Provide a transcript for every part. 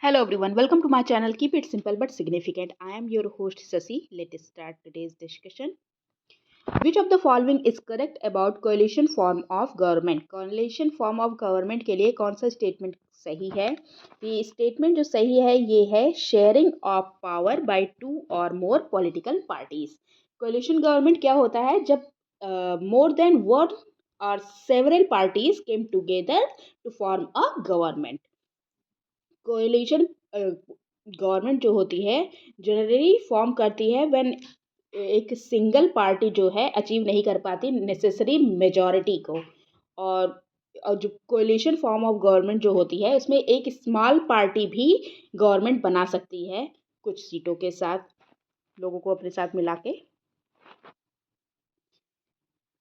Hello everyone, welcome to my channel. Keep it simple but significant. I am your host Sasi. Let's start today's discussion. Which of the following is correct about coalition form of government? Coalition form of government के लिए कौन सा statement सही है? ये statement जो सही है ये है sharing of power by two or more political parties. Coalition government क्या होता है जब more than one or several parties came together to form a government. Coalition government जो होती है जनरली फॉर्म करती है व्हेन एक सिंगल पार्टी जो है अचीव नहीं कर पाती नेसेसरी मेजॉरिटी को। और जो कोएलिशन फॉर्म ऑफ गवर्नमेंट जो होती है उसमें एक स्मॉल पार्टी भी गवर्नमेंट बना सकती है कुछ सीटों के साथ, लोगों को अपने साथ मिला के।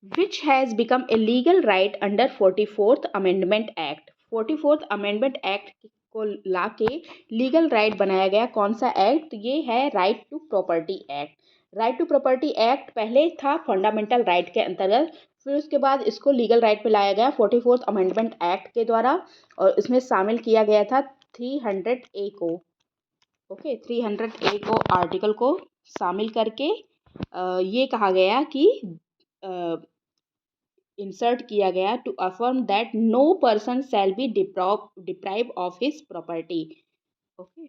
Which has become a legal right under 44th Amendment Act? 44th Amendment Act को लाके लीगल राइट बनाया गया कौन सा एक्ट? तो ये है right to property act. Right to property act पहले था फंडामेंटल राइट के अंतर्गत, फिर उसके बाद इसको लीगल राइट पे लाया गया 44th अमेंडमेंट एक्ट के द्वारा, और इसमें शामिल किया गया था 300A को। ओके, 300A को आर्टिकल को शामिल करके ये कहा गया कि इंसर्ट किया गया to affirm that no person shall be deprive of his property. Okay,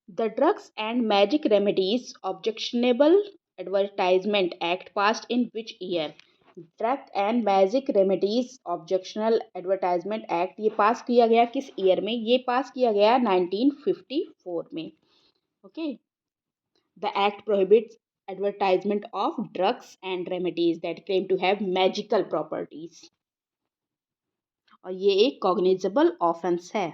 the drugs and magic remedies objectionable advertisement act passed in which year? Drug and magic remedies objectional advertisement act ये pass किया गया किस year में? ये pass किया गया 1954 में। Okay, the act prohibits advertisement of drugs and remedies that claim to have magical properties, और ये एक cognizable offense है।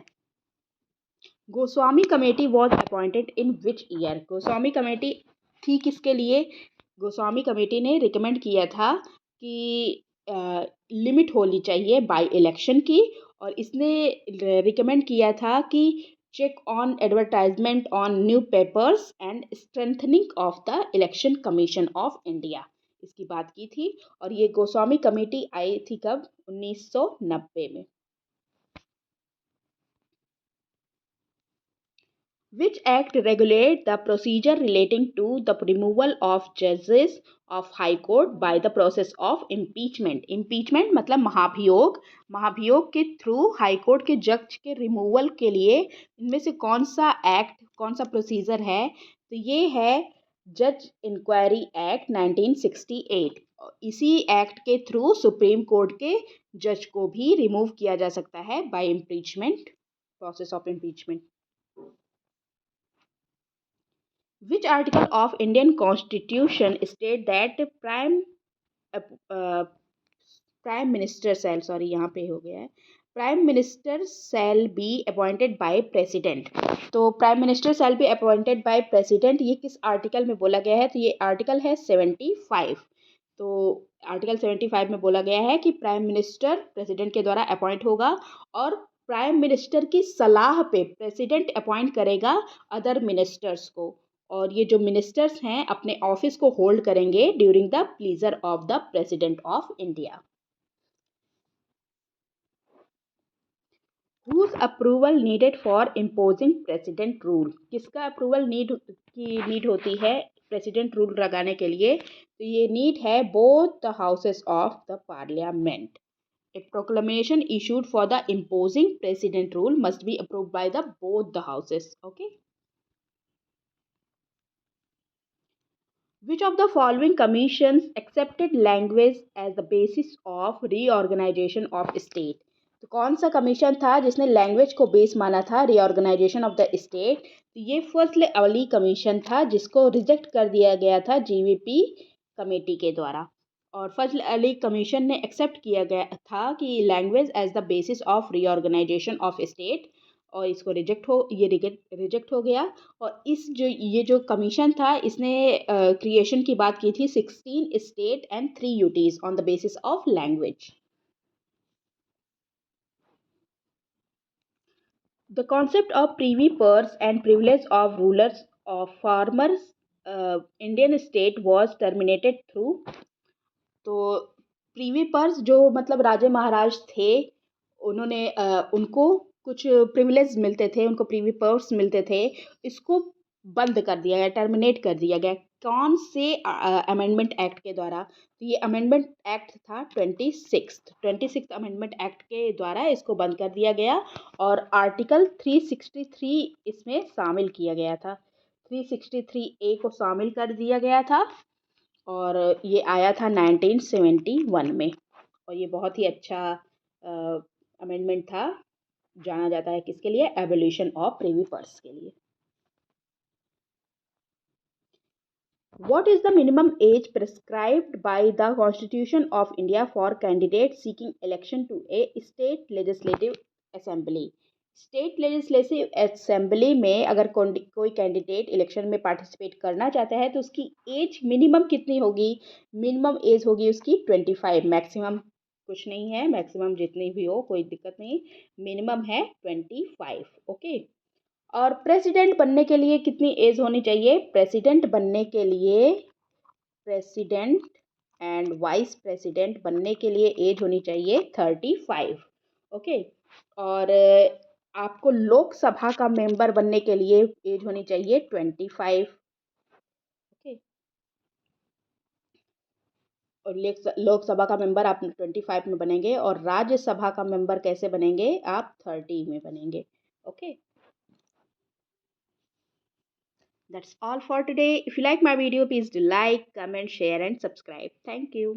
Goswami committee was appointed in which year? Goswami committee थी किसके लिए? गोस्वामी कमेटी ने रिकमेंड किया था कि लिमिट होनी चाहिए बाई इलेक्शन की, और इसने रिकमेंड किया था कि check on advertisement on new papers and strengthening of the election commission of India, इसकी बात की थी। और ये गोस्वामी कमेटी आई थी कब? 1990 में। Which act regulate the procedure relating to the removal of judges of high court by the process of impeachment? Impeachment मतलब महाभियोग। महाभियोग के थ्रू हाई कोर्ट के जज के रिमूवल के लिए इनमें से कौन सा एक्ट, कौन सा प्रोसीजर है? तो ये है जज इंक्वायरी एक्ट 1968। इसी एक्ट के थ्रू सुप्रीम कोर्ट के जज को भी रिमूव किया जा सकता है by impeachment, process of impeachment. Which article of Indian Constitution state that prime minister shall, sorry यहाँ पे हो गया है, prime minister shall be appointed by president? तो prime minister shall be appointed by president ये किस आर्टिकल में बोला गया है? तो ये आर्टिकल है 75। तो आर्टिकल 75 में बोला गया है कि प्राइम मिनिस्टर प्रेसिडेंट के द्वारा अपॉइंट होगा, और प्राइम मिनिस्टर की सलाह पे प्रेसिडेंट अपॉइंट करेगा अदर मिनिस्टर्स को, और ये जो मिनिस्टर्स हैं अपने ऑफिस को होल्ड करेंगे during the pleaser of the president of India. Whose approval needed for imposing president rule? किसका अप्रूवल नीड होती है प्रेसिडेंट रूल लगाने के लिए? तो ये नीड है both the houses of the parliament. A proclamation issued for the imposing president rule must be approved by the both the houses. Okay. Which of the following commissions accepted language as the basis of reorganization of state? तो कौन सा commission था जिसने language को base माना था reorganisation of the state? तो ये फजल अली कमीशन था जिसको रिजेक्ट कर दिया गया था जीवीपी कमेटी के द्वारा, और फजल अली कमीशन ने एक्सेप्ट किया गया था कि language as the basis of reorganisation of state, और इसको रिजेक्ट हो गया। और ये जो कमीशन था इसने क्रिएशन की बात की थी 16 state and 3 UTs on the basis of language. The concept of privy purse and privilege of rulers of former Indian state was terminated through। तो प्रीवी पर्स जो मतलब राजे महाराज थे उन्होंने उनको कुछ प्रिविलेज मिलते थे, उनको प्रीवी पर्क्स मिलते थे, इसको बंद कर दिया गया, टर्मिनेट कर दिया गया। कौन से अमेंडमेंट एक्ट के द्वारा? तो ये अमेंडमेंट एक्ट था 26th अमेंडमेंट एक्ट के द्वारा इसको बंद कर दिया गया और आर्टिकल 363 इसमें शामिल किया गया था। 363A को शामिल कर दिया गया था और ये आया था 1971 में और ये बहुत ही अच्छा अमेंडमेंट था। जाना जाता है किसके लिए? एबोलिशन ऑफ प्रिवी पर्स के लिए। What is the minimum age prescribed by the Constitution of India for candidates seeking election to a state legislative assembly? State legislative assembly में अगर कोई कैंडिडेट इलेक्शन में पार्टिसिपेट करना चाहता है तो उसकी एज मिनिमम कितनी होगी? मिनिमम एज होगी उसकी 25। मैक्सिमम कुछ नहीं है, मैक्सिमम जितनी भी हो कोई दिक्कत नहीं, मिनिमम है 25। ओके। और प्रेसिडेंट बनने के लिए कितनी एज होनी चाहिए? प्रेसिडेंट बनने के लिए, प्रेसिडेंट एंड वाइस प्रेसिडेंट बनने के लिए एज होनी चाहिए 35। ओके। और आपको लोकसभा का मेंबर बनने के लिए एज होनी चाहिए 25। ओके। और लोकसभा का मेंबर आप 25 में बनेंगे और राज्यसभा का मेंबर कैसे बनेंगे? आप 30 में बनेंगे। Okay. That's all for today. If you like my video, please do like, comment, share, and subscribe. Thank you.